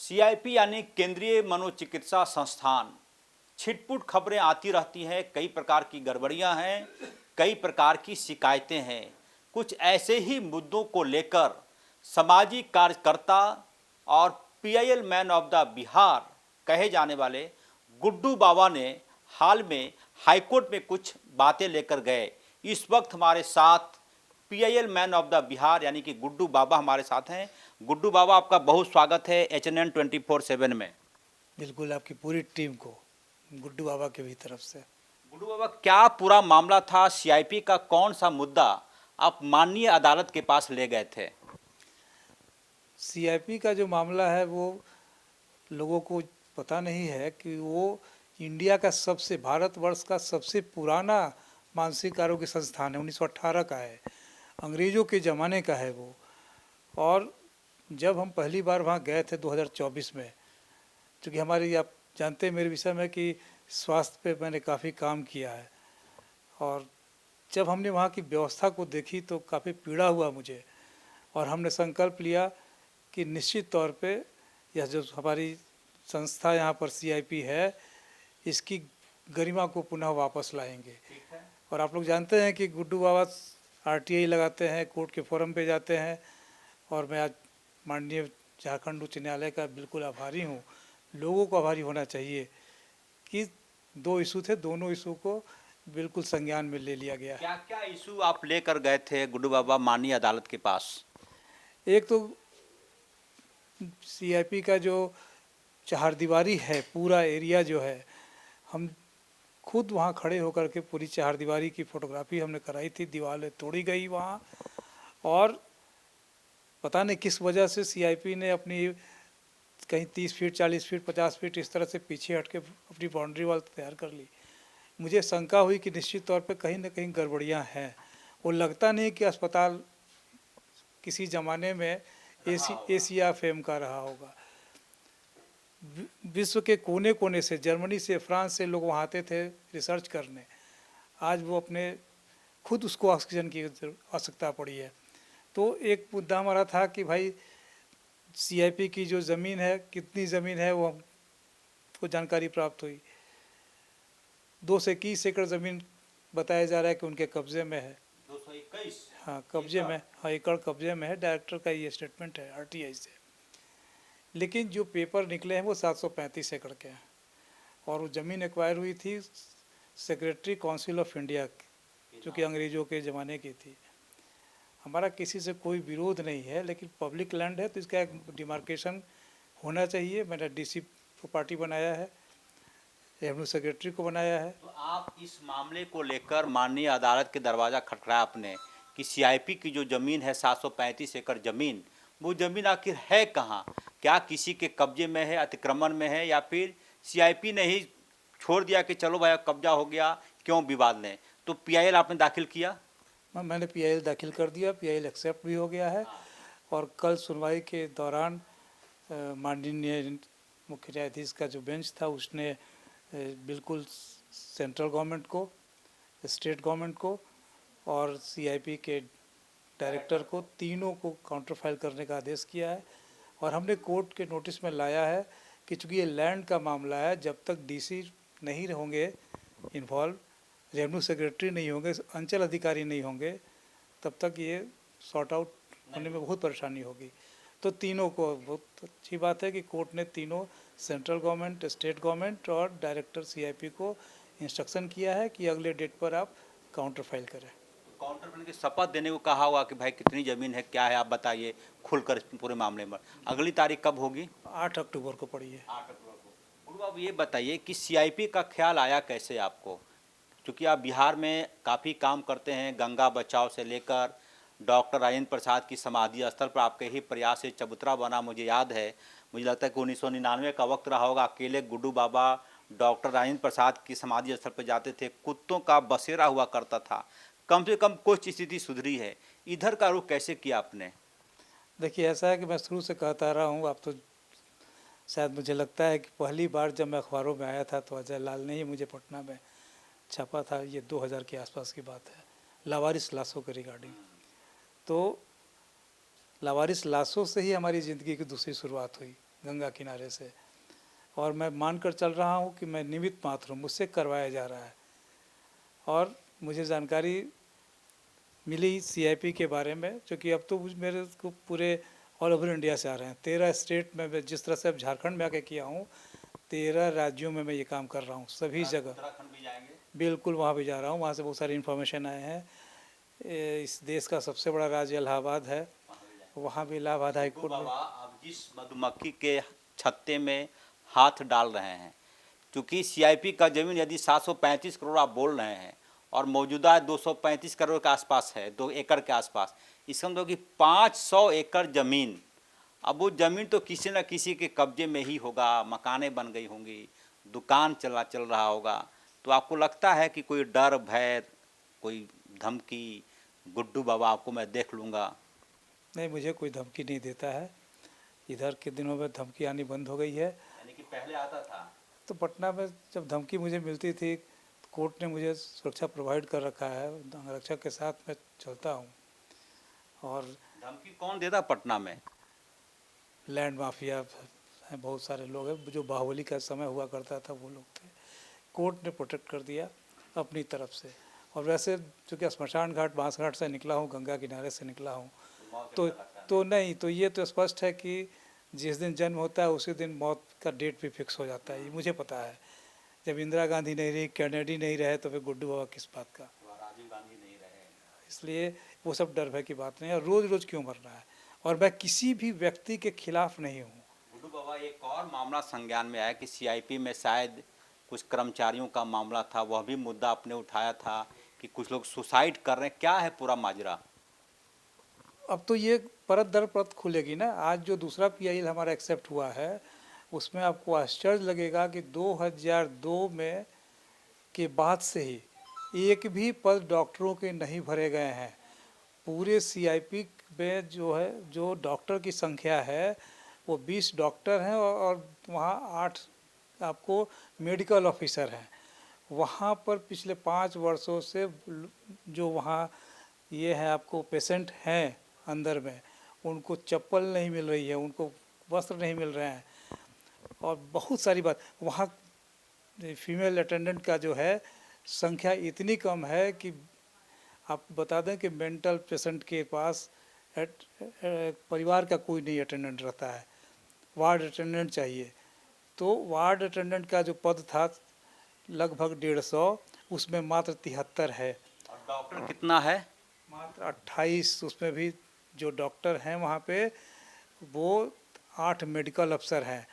CIP यानी केंद्रीय मनोचिकित्सा संस्थान। छिटपुट खबरें आती रहती हैं, कई प्रकार की गड़बड़ियां हैं, कई प्रकार की शिकायतें हैं। कुछ ऐसे ही मुद्दों को लेकर सामाजिक कार्यकर्ता और PIL man of the Bihar कहे जाने वाले गुड्डू बाबा ने हाल में हाईकोर्ट में कुछ बातें लेकर गए। इस वक्त हमारे साथ PIL man of the Bihar यानी कि गुड्डू बाबा हमारे साथ हैं। गुड्डू बाबा, आपका बहुत स्वागत है HNN 24/7 में। बिल्कुल, आपकी पूरी टीम को गुड्डू बाबा के भी तरफ से। गुड्डू बाबा, क्या पूरा मामला था? सीआईपी का कौन सा मुद्दा आप माननीय अदालत के पास ले गए थे? सीआईपी का जो मामला है वो लोगों को पता नहीं है कि वो इंडिया का भारतवर्ष का सबसे पुराना मानसिक आरोग्य संस्थान है। 1918 का है, अंग्रेज़ों के ज़माने का है वो। और जब हम पहली बार वहाँ गए थे 2024 में, क्योंकि हमारी, आप जानते हैं मेरे विषय में कि स्वास्थ्य पे मैंने काफ़ी काम किया है, और जब हमने वहाँ की व्यवस्था को देखी तो काफ़ी पीड़ा हुआ मुझे। और हमने संकल्प लिया कि निश्चित तौर पे यह जो हमारी संस्था यहाँ पर सीआईपी है, इसकी गरिमा को पुनः वापस लाएंगे। और आप लोग जानते हैं कि गुड्डू बाबा आरटीआई लगाते हैं, कोर्ट के फोरम पे जाते हैं, और मैं आज माननीय झारखंड उच्च न्यायालय का बिल्कुल आभारी हूँ। लोगों को आभारी होना चाहिए कि 2 इशू थे, दोनों इशू को बिल्कुल संज्ञान में ले लिया गया है। क्या क्या इशू आप लेकर गए थे गुड्डू बाबा माननीय अदालत के पास? एक तो सीआईपी का जो चहारदीवारी है, पूरा एरिया जो है, हम खुद वहाँ खड़े होकर के पूरी चहारदीवारी की फोटोग्राफी हमने कराई थी। दीवारें तोड़ी गई वहाँ, और पता नहीं किस वजह से सीआईपी ने अपनी कहीं 30 फीट, 40 फीट, 50 फीट इस तरह से पीछे हट के अपनी बाउंड्री वाल तैयार कर ली। मुझे शंका हुई कि निश्चित तौर पे कहीं ना कहीं गड़बड़ियाँ हैं। वो लगता नहीं कि अस्पताल किसी ज़माने में एशिया फेम का रहा होगा। विश्व के कोने कोने से, जर्मनी से, फ्रांस से लोग वहाँ आते थे रिसर्च करने। आज वो अपने खुद उसको ऑक्सीजन की आवश्यकता पड़ी है। तो एक मुद्दा हमारा था कि भाई सीआईपी की जो ज़मीन है, कितनी ज़मीन है, वो हमको जानकारी प्राप्त हुई। 2 से 21 एकड़ ज़मीन बताया जा रहा है कि उनके कब्जे में है। 221? हाँ, कब्जे में, हाँ, एकड़ कब्जे में है। डायरेक्टर का ये स्टेटमेंट है आरटीआई से। लेकिन जो पेपर निकले हैं वो 735 एकड़ के हैं, और वो ज़मीन एक्वायर हुई थी सेक्रेटरी काउंसिल ऑफ इंडिया, जो कि अंग्रेज़ों के ज़माने की थी। हमारा किसी से कोई विरोध नहीं है, लेकिन पब्लिक लैंड है तो इसका एक डिमार्केशन होना चाहिए। मैंने डीसी को पार्टी बनाया है, रेवेन्यू सेक्रेटरी को बनाया है। तो आप इस मामले को लेकर माननीय अदालत के दरवाज़ा खटखटाया आपने कि सीआईपी की जो ज़मीन है 735 एकड़ ज़मीन, वो ज़मीन आखिर है कहाँ? क्या किसी के कब्जे में है, अतिक्रमण में है, या फिर सीआईपी ने ही छोड़ दिया कि चलो भाई कब्जा हो गया, क्यों विवाद लें? तो पीआईएल आपने दाखिल किया? मैंने पीआईएल दाखिल कर दिया, पीआईएल एक्सेप्ट भी हो गया है। और कल सुनवाई के दौरान माननीय मुख्य न्यायाधीश का जो बेंच था, उसने बिल्कुल सेंट्रल गवर्नमेंट को, स्टेट गवर्नमेंट को और सीआईपी के डायरेक्टर को, तीनों को काउंटर फाइल करने का आदेश किया है। और हमने कोर्ट के नोटिस में लाया है कि चूँकि ये लैंड का मामला है, जब तक डीसी नहीं होंगे इन्वॉल्व, रेवेन्यू सेक्रेटरी नहीं होंगे, अंचल अधिकारी नहीं होंगे, तब तक ये सॉर्ट आउट होने में बहुत परेशानी होगी। तो तीनों को, बहुत अच्छी बात है कि कोर्ट ने तीनों, सेंट्रल गवर्नमेंट, स्टेट गवर्नमेंट और डायरेक्टर सीआईपी को इंस्ट्रक्शन किया है कि अगले डेट पर आप काउंटर फाइल करें। काउंटर बन के शपथ देने को कहा हुआ कि भाई कितनी ज़मीन है, क्या है, आप बताइए खुलकर पूरे मामले में। अगली तारीख कब होगी? 8 अक्टूबर को पड़ी है। 8 अक्टूबर को। गुरु, अब ये बताइए कि सीआईपी का ख्याल आया कैसे आपको? क्योंकि आप बिहार में काफ़ी काम करते हैं, गंगा बचाओ से लेकर डॉक्टर राजेंद्र प्रसाद की समाधि स्थल पर आपके ही प्रयास से चबूतरा बना। मुझे याद है, मुझे लगता है कि 1999 का वक्त रहा होगा, अकेले गुड्डू बाबा डॉक्टर राजेंद्र प्रसाद की समाधि स्थल पर जाते थे, कुत्तों का बसेरा हुआ करता था। कम से कम कुछ स्थिति सुधरी है। इधर का रुख कैसे किया आपने? देखिए, ऐसा है कि मैं शुरू से कहता रहा हूँ, आप तो शायद, मुझे लगता है कि पहली बार जब मैं अखबारों में आया था तो अजय लाल ने ही मुझे पटना में छापा था। ये 2000 के आसपास की बात है, लावारिस लाशों के रिगार्डिंग। तो लावारिस लाशों से ही हमारी ज़िंदगी की दूसरी शुरुआत हुई। गंगा किनारे से, और मैं मानकर चल रहा हूँ कि मैं निमित्त मात्र हूँ, मुझसे करवाया जा रहा है। और मुझे जानकारी मिली सीआईपी के बारे में, क्योंकि अब तो मेरे को पूरे ऑल ओवर इंडिया से आ रहे हैं। 13 स्टेट में मैं जिस तरह से अब झारखंड में आके किया हूँ, 13 राज्यों में मैं ये काम कर रहा हूँ, सभी जगह। उत्तराखंड भी जाएंगे? बिल्कुल वहाँ भी जा रहा हूँ, वहाँ से बहुत सारी इन्फॉर्मेशन आए हैं। इस देश का सबसे बड़ा राज्य इलाहाबाद है, वहाँ भी जाएंगे। वहाँ भी इलाहाबाद हाई गुड्डू कोर्ट में। बाबा, आप जिस मधुमक्खी के छत्ते में हाथ डाल रहे हैं, क्योंकि सीआईपी का जमीन यदि 735 करोड़ आप बोल रहे हैं और मौजूदा 235 करोड़ के आसपास है, 2 एकड़ के आसपास, इसका मतलब कि 500 एकड़ ज़मीन, अब वो ज़मीन तो किसी न किसी के कब्जे में ही होगा, मकानें बन गई होंगी, दुकान चल रहा होगा। तो आपको लगता है कि कोई डर भय, कोई धमकी, गुड्डू बाबा आपको मैं देख लूँगा? नहीं, मुझे कोई धमकी नहीं देता है। इधर के दिनों में धमकी आनी बंद हो गई है। यानी कि पहले आता था? तो पटना में जब धमकी मुझे मिलती थी, कोर्ट ने मुझे सुरक्षा प्रोवाइड कर रखा है, अंगरक्षक के साथ मैं चलता हूँ। और धमकी कौन देता पटना में? लैंड माफिया हैं, बहुत सारे लोग हैं, जो बाहुबली का समय हुआ करता था वो लोग थे। कोर्ट ने प्रोटेक्ट कर दिया अपनी तरफ से। और वैसे चूँकि श्मशान घाट बांसघाट से निकला हूँ, गंगा किनारे से निकला हूँ, तो नहीं, तो ये तो स्पष्ट है कि जिस दिन जन्म होता है उसी दिन मौत का डेट भी फिक्स हो जाता है, ये मुझे पता है। जब इंदिरा गांधी नहीं रही, कैनेडी नहीं रहे, तो फिर गुड्डू बाबा किस बात का। राजीव गांधी नहीं रहे, इसलिए वो सब डर भय की बात नहीं है। रोज़ रोज़ क्यों मरना है, और मैं किसी भी व्यक्ति के खिलाफ नहीं हूँ। गुड्डू बाबा, एक और मामला संज्ञान में आया कि सीआईपी में शायद कुछ कर्मचारियों का मामला था, वह भी मुद्दा आपने उठाया था कि कुछ लोग सुसाइड कर रहे हैं, क्या है पूरा माजरा? अब तो ये परत दर परत खुलेगी ना। आज जो दूसरा पीआईएल हमारा एक्सेप्ट हुआ है, उसमें आपको आश्चर्य लगेगा कि 2002 में के बाद से ही एक भी पद डॉक्टरों के नहीं भरे गए हैं। पूरे सीआईपी में जो है, जो डॉक्टर की संख्या है वो 20 डॉक्टर हैं, और वहाँ 8 आपको मेडिकल ऑफिसर हैं। वहाँ पर पिछले 5 वर्षों से जो वहाँ ये है आपको पेशेंट हैं अंदर में, उनको चप्पल नहीं मिल रही है, उनको वस्त्र नहीं मिल रहे हैं, और बहुत सारी बात। वहाँ फीमेल अटेंडेंट का जो है संख्या इतनी कम है कि आप बता दें कि मेंटल पेशेंट के पास परिवार का कोई नहीं अटेंडेंट रहता है, वार्ड अटेंडेंट चाहिए। तो वार्ड अटेंडेंट का जो पद था लगभग 150, उसमें मात्र 73 है। और डॉक्टर कितना है? मात्र 28। उसमें भी जो डॉक्टर हैं वहाँ पे वो 8 मेडिकल अफसर हैं।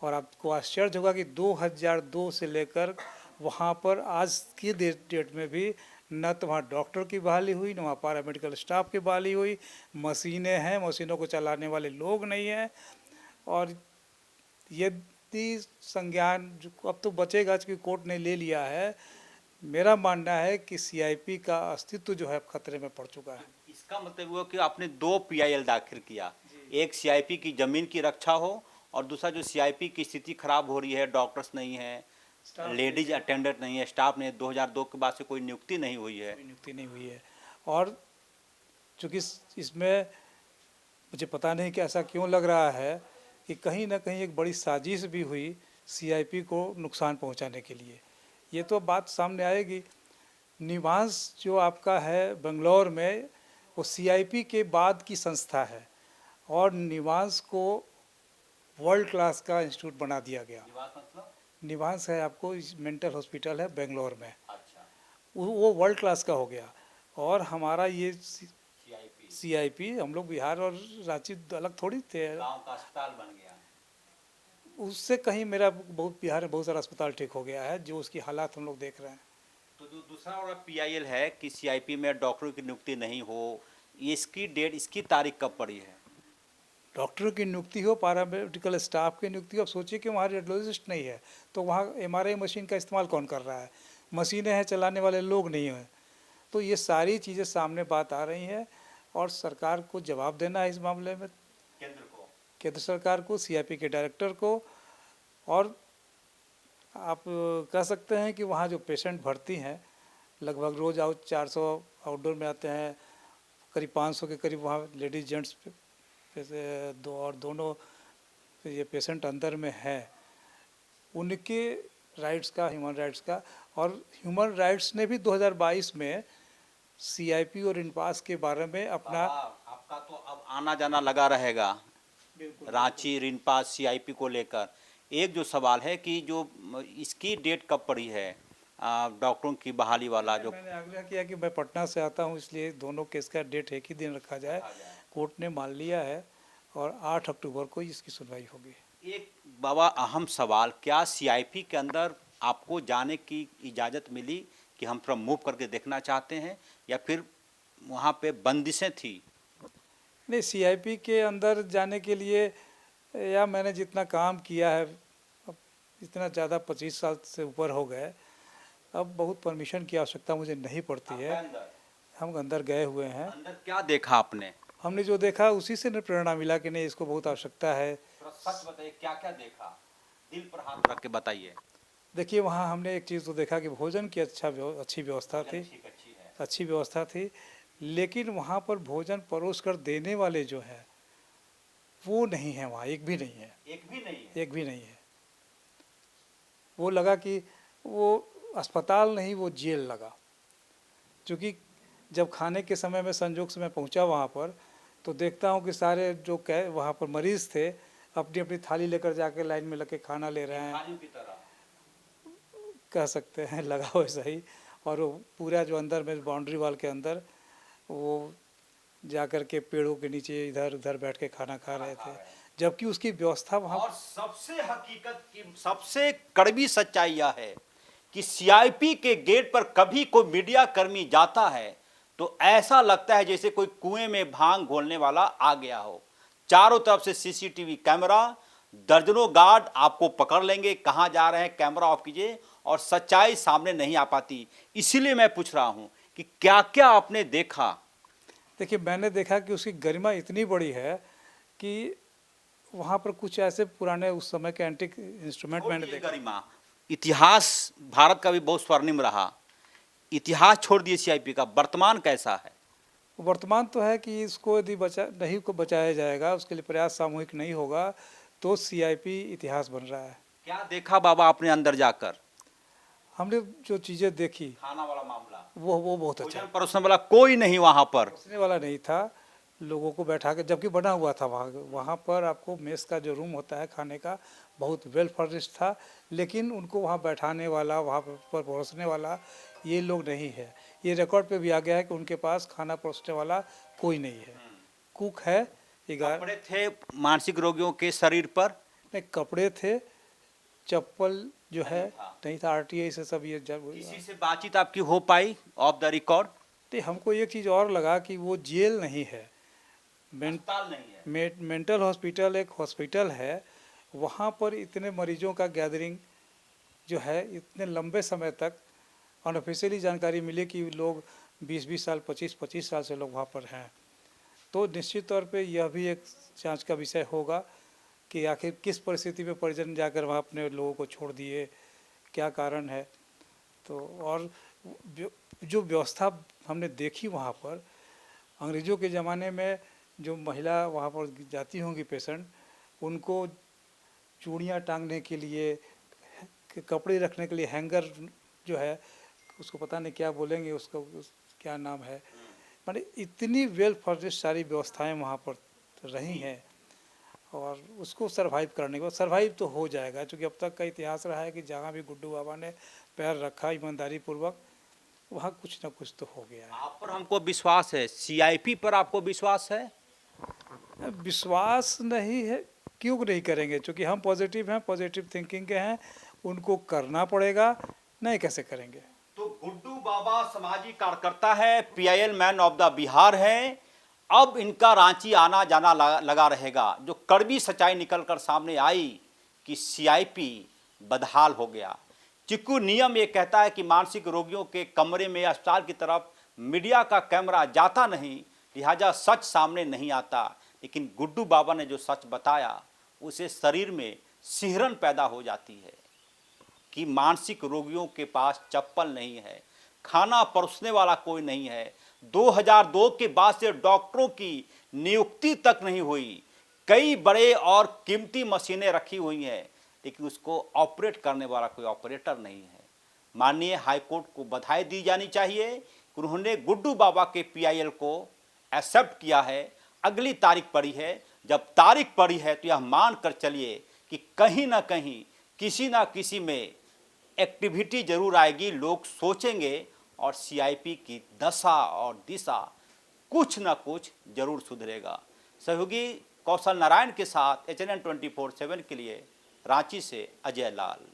और आपको आश्चर्य होगा कि 2002 से लेकर वहाँ पर आज की डेट में भी न तो वहाँ डॉक्टर की बहाली हुई, न वहाँ पैरा मेडिकल स्टाफ की बहाली हुई। मशीनें हैं, मशीनों को चलाने वाले लोग नहीं हैं। और यदि संज्ञान अब तो बचेगा, क्योंकि कोर्ट ने ले लिया है। मेरा मानना है कि सीआईपी का अस्तित्व जो है खतरे में पड़ चुका है। इसका मतलब हुआ कि आपने 2 पीआईएल दाखिल किया, एक सीआईपी की ज़मीन की रक्षा हो और दूसरा जो सीआईपी की स्थिति खराब हो रही है, डॉक्टर्स नहीं है, लेडीज अटेंडेंट नहीं है, स्टाफ नहीं है, 2002 के बाद से कोई नियुक्ति नहीं हुई है। कोई नियुक्ति नहीं हुई है। और चूँकि इसमें मुझे पता नहीं कि ऐसा क्यों लग रहा है कि कहीं ना कहीं एक बड़ी साजिश भी हुई सीआईपी को नुकसान पहुंचाने के लिए। ये तो बात सामने आएगी। निवास जो आपका है बेंगलोर में, वो सीआईपी के बाद की संस्था है, और निवास को वर्ल्ड क्लास का इंस्टीट्यूट बना दिया गया। निवास मतलब? निवास है आपको मेंटल हॉस्पिटल है बेंगलोर में, अच्छा, वो वर्ल्ड क्लास का हो गया। और हमारा ये सीआईपी सीआईपी, हम लोग बिहार और रांची अलग थोड़ी थे, गांव का अस्पताल बन गया। उससे कहीं मेरा बहुत बिहार में बहुत सारा अस्पताल ठीक हो गया है, जो उसकी हालात हम लोग देख रहे हैं। तो जो दूसरा वाला पीआईएल है कि सीआईपी में डॉक्टरों की नियुक्ति नहीं हो, इसकी डेट, इसकी तारीख कब पड़ी है? डॉक्टरों की नियुक्ति हो, पैरामेडिकल स्टाफ की नियुक्ति हो। अब सोचिए कि वहाँ रेडियोलॉजिस्ट नहीं है, तो वहाँ एमआरआई मशीन का इस्तेमाल कौन कर रहा है? मशीनें हैं, चलाने वाले लोग नहीं हैं। तो ये सारी चीज़ें सामने बात आ रही हैं, और सरकार को जवाब देना है इस मामले में, केंद्र को, केंद्र सरकार को, सीआईपी के डायरेक्टर को। और आप कह सकते हैं कि वहाँ जो पेशेंट भर्ती हैं, लगभग रोज़ 400 आउटडोर में आते हैं, करीब 500 के करीब वहाँ लेडीज जेंट्स दो, और दोनों ये पेशेंट अंदर में है उनके राइट्स का, ह्यूमन राइट्स का, और ह्यूमन राइट्स ने भी 2022 में सीआईपी और इनपास के बारे में अपना आपका तो अब आना जाना लगा रहेगा रांची रिनपास सीआईपी को लेकर। एक जो सवाल है कि जो इसकी डेट कब पड़ी है डॉक्टरों की बहाली वाला, जो मैंने आग्रह किया कि मैं पटना से आता हूं, इसलिए दोनों केस का डेट एक ही दिन रखा जाए। कोर्ट ने मान लिया है और 8 अक्टूबर को इसकी सुनवाई होगी। एक बाबा अहम सवाल, क्या सीआईपी के अंदर आपको जाने की इजाज़त मिली कि हम थोड़ा मूव करके देखना चाहते हैं, या फिर वहाँ पे बंदिशें थी? नहीं, सीआईपी के अंदर जाने के लिए या मैंने जितना काम किया है, अब इतना ज़्यादा 25 साल से ऊपर हो गए, अब बहुत परमिशन की आवश्यकता मुझे नहीं पड़ती है। हम अंदर गए हुए हैं। अंदर क्या देखा आपने? हमने जो देखा उसी से प्रेरणा मिला कि नहीं, इसको बहुत आवश्यकता है। थोड़ा सच बताइए, क्या क्या देखा, दिल पर हाथ रख के बताइए। देखिए, वहाँ हमने एक चीज़ तो देखा कि भोजन की अच्छी व्यवस्था थी, अच्छी व्यवस्था थी, लेकिन वहाँ पर भोजन परोस कर देने वाले जो है वो नहीं है, वहाँ एक भी नहीं है, एक भी नहीं है। एक भी नहीं है। वो लगा कि वो अस्पताल नहीं, वो जेल लगा। क्योंकि जब खाने के समय में संजोग से मैं पहुंचा वहाँ पर, तो देखता हूँ कि सारे जो वहाँ पर मरीज़ थे अपनी अपनी थाली लेकर जाके लाइन में लग के खाना ले रहे हैं, खाने की तरह कह सकते हैं, लगा वैसा ही। और वो पूरा जो अंदर में बाउंड्री वाल के अंदर वो जाकर के पेड़ों के नीचे इधर उधर बैठ के खाना खा रहे थे, जबकि उसकी व्यवस्था वहाँ। और सबसे हकीकत की सबसे कड़वी सच्चाई यह है कि सीआईपी के गेट पर कभी कोई मीडिया कर्मी जाता है तो ऐसा लगता है जैसे कोई कुएं में भांग घोलने वाला आ गया हो। चारों तरफ से सीसीटीवी कैमरा, दर्जनों गार्ड आपको पकड़ लेंगे, कहां जा रहे हैं कैमरा ऑफ कीजिए, और सच्चाई सामने नहीं आ पाती। इसीलिए मैं पूछ रहा हूं कि क्या क्या आपने देखा? देखिए, मैंने देखा कि उसकी गरिमा इतनी बड़ी है कि वहाँ पर कुछ ऐसे पुराने उस समय के एंटीक इंस्ट्रूमेंट मैंने देखा। गरिमा, इतिहास भारत का भी बहुत स्वर्णिम रहा, इतिहास छोड़ दिए सीआईपी का, वर्तमान कैसा है? वर्तमान तो है कि इसको यदि बचाया जाएगा, उसके लिए प्रयास सामूहिक नहीं होगा, तो सीआईपी इतिहास बन रहा है। क्या देखा बाबा आपने अंदर जाकर? हमने जो चीज़ें देखी, खाना वाला मामला, वो बहुत अच्छा। भोजन परोसने वाला कोई नहीं वहां पर, परोसने वाला नहीं था, लोगों को बैठा के, जबकि बना हुआ था वहाँ पर आपको मेस का जो रूम होता है खाने का, बहुत वेल फर्निश्ड था, लेकिन उनको वहाँ बैठाने वाला, वहाँ पर परोसने वाला ये लोग नहीं है। ये रिकॉर्ड पे भी आ गया है कि उनके पास खाना परोसने वाला कोई नहीं है। कुक है, कपड़े थे मानसिक रोगियों के शरीर पर? नहीं, कपड़े थे, चप्पल जो है नहीं था। आरटीआई से सब ये किसी से बातचीत आपकी हो पाई ऑफ द रिकॉर्ड? तो हमको एक चीज़ और लगा कि वो जेल नहीं है, अस्पताल नहीं है, मेंटल हॉस्पिटल एक हॉस्पिटल है। वहाँ पर इतने मरीजों का गैदरिंग जो है, इतने लंबे समय तक अनऑफिशियली जानकारी मिली कि लोग 20-20 साल, 25-25 साल से लोग वहाँ पर हैं। तो निश्चित तौर पे यह भी एक जांच का विषय होगा कि आखिर किस परिस्थिति में परिजन जाकर वहाँ अपने लोगों को छोड़ दिए, क्या कारण है। तो और जो व्यवस्था हमने देखी वहाँ पर, अंग्रेज़ों के ज़माने में जो महिला वहाँ पर जाती होंगी पेशेंट, उनको चूड़ियाँ टांगने के लिए, कपड़े रखने के लिए हैंगर जो है, उसको पता नहीं क्या बोलेंगे, उसको क्या नाम है, माने इतनी वेल फर्निश्ड सारी व्यवस्थाएं वहाँ पर रही हैं। और उसको सरवाइव करने के बाद, सरवाइव तो हो जाएगा, क्योंकि अब तक का इतिहास रहा है कि जहाँ भी गुड्डू बाबा ने पैर रखा ईमानदारी पूर्वक, वहाँ कुछ ना कुछ तो हो गया है। आप पर हमको विश्वास है, सीआईपी पर आपको विश्वास है? विश्वास नहीं है, क्यों नहीं करेंगे, क्योंकि हम पॉजिटिव हैं, पॉजिटिव थिंकिंग के हैं, उनको करना पड़ेगा, नहीं कैसे करेंगे। तो गुड्डू बाबा सामाजिक कार्यकर्ता है, PIL man of the Bihar है, अब इनका रांची आना जाना लगा रहेगा। जो कड़वी सच्चाई निकलकर सामने आई कि सीआईपी बदहाल हो गया। चिक्कू नियम ये कहता है कि मानसिक रोगियों के कमरे में अस्पताल की तरफ मीडिया का कैमरा जाता नहीं, लिहाजा सच सामने नहीं आता। लेकिन गुड्डू बाबा ने जो सच बताया, उसे शरीर में सिहरन पैदा हो जाती है कि मानसिक रोगियों के पास चप्पल नहीं है, खाना परोसने वाला कोई नहीं है। 2002 के बाद से डॉक्टरों की नियुक्ति तक नहीं हुई। कई बड़े और कीमती मशीनें रखी हुई हैं, लेकिन उसको ऑपरेट करने वाला कोई ऑपरेटर नहीं है। माननीय हाईकोर्ट को बधाई दी जानी चाहिए कि उन्होंने गुड्डू बाबा के पीआईएल को एक्सेप्ट किया है। अगली तारीख पड़ी है, जब तारीख पड़ी है तो यह मान कर चलिए कि कहीं ना कहीं किसी ना किसी में एक्टिविटी जरूर आएगी, लोग सोचेंगे और सीआईपी की दशा और दिशा कुछ ना कुछ जरूर सुधरेगा। सहयोगी कौशल नारायण के साथ HNN 24/7 के लिए रांची से अजय लाल।